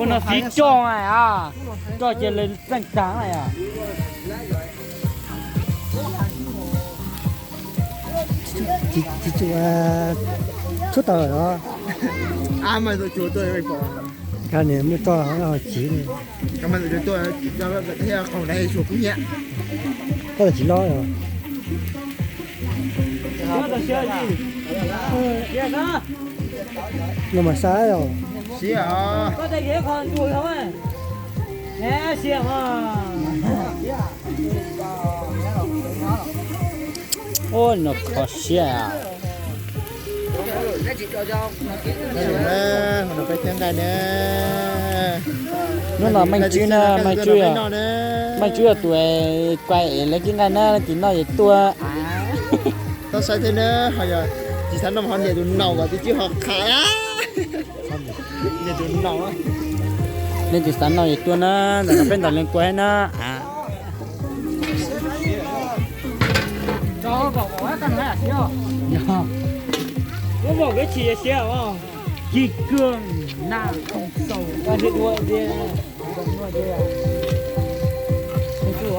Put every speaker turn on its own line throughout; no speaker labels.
nó xí cho này à cho chị lên răng trắng này à
chị chụp chút tờ đó
mà tôi chụp tôi phải bỏ
cái này mới to nó chỉ này
cái mà tôi cho nó theo còn đây chụp cũng nhẹ
có là chỉ lo rồi nhưng mà sai rồi
xí à
có thể ghé con chui không ấy nè xiềng à ôi nó khó xia à
nó phải thêm cái nè
nó là mày chưa nè mày chưa tuổi quay lấy cái này nè thì nó vậy tua
tao sai thế nữa hay là chỉ sáng năm hôm nay tụi nấu rồi thì chưa học khá giờ tụi nấu á
nên chỉ sáng nó vậy tua nó là nó bên đó lên quay nó à cho bỏ cái này à xíu có bỏ cái chỉ xíu không chỉ cường nàng không sầu và đi đuổi đi đuổi đi à không chịu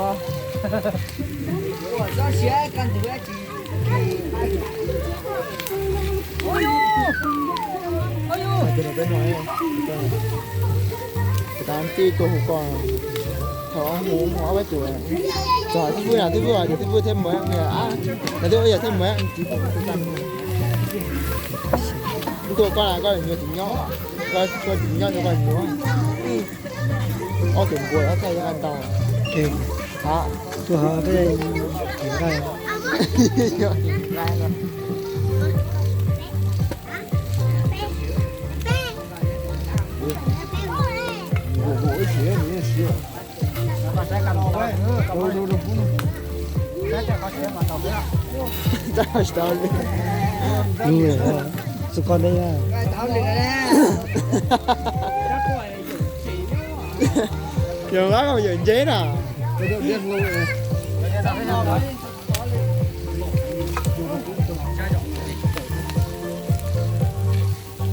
Đó sẽ cần đứa chị.
ôi yo ôi yo
cái này bên ngoài cái đám ti tôi không còn thọ muốn hóa với tuổi rồi tôi vui nào tôi vui rồi tôi vui thêm mấy người à là tôi bây giờ thêm mấy chỉ tôi tăng tôi coi là nhiều tiền nhỏ coi tiền nhỏ cho coi nhiều tiền bùi ở đây ăn tàu
đó tôi hỏi cái này
我写你也写。再知道了。
nhiều rồi tụi con đây à
Tao liền nè.
Giờ bác không giờ chế nè.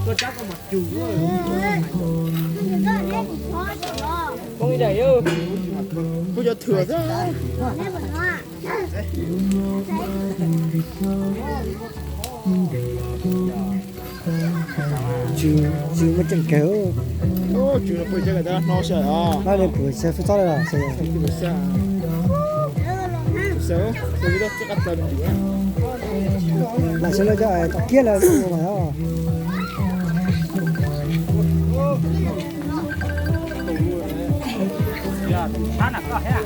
tôi chắc có mặt chủ không đi đẩy ư
Cô cho thừa ra.
chú mới chẳng kéo
Ô, chú nó bây giờ người ta nó sợ à.
nó lên cửa xe phía sau đây là xe
Cái gì sợ. Sợ, tôi biết chắc ăn tầm gì á.
là xe nó cho tao kia là mà đó
khá nặng quá hả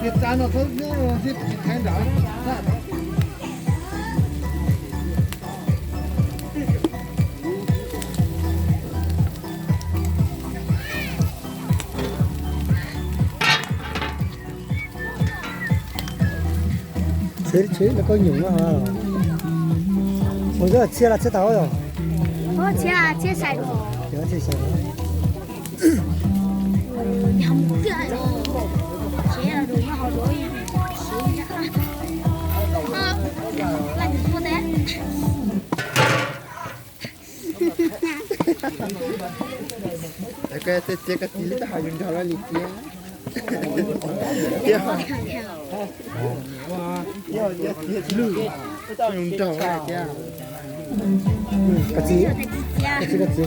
Cái chán nó thôi, nó thì thành ra.
chế là có nhúng mà hả bây giờ chia là chia táo rồi
chia sẻ rồi
chia chia sẻ
không chia rồi chia là đúng họ đối là một đấy
Cái tí lít hai mươi đô la lít kia. Kia. Kia lư. Tao dùng trâu này kia.
cái gì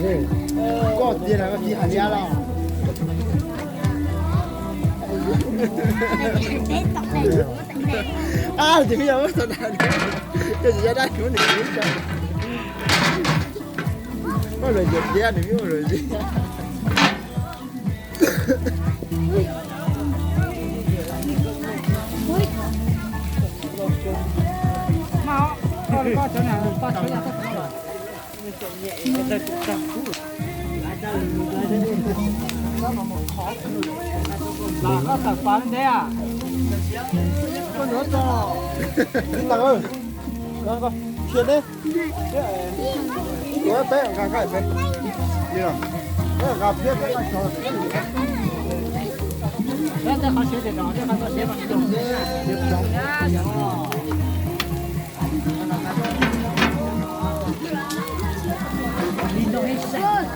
đây
Có tiền là có gì hả giá đâu. À, thì bây giờ mới thật cái gì ra đây cũng được cho. Có lời giật giá thì biết rồi gì.
có chỗ nào có chỗ Kita tak tahu. Ada lu ada ni. Sama mau khóc. Là nó tập phán đấy à? Con nữa cho.
Lăng ơi. Con chuyện đấy. Tôi bé cả cái bé. Đi nào. Bé gặp biết cái này rồi.
Đó ta khó xếp để đó, để khó xếp bằng chồng. Được chồng nhá, rồi. Đi đâu hết sạch.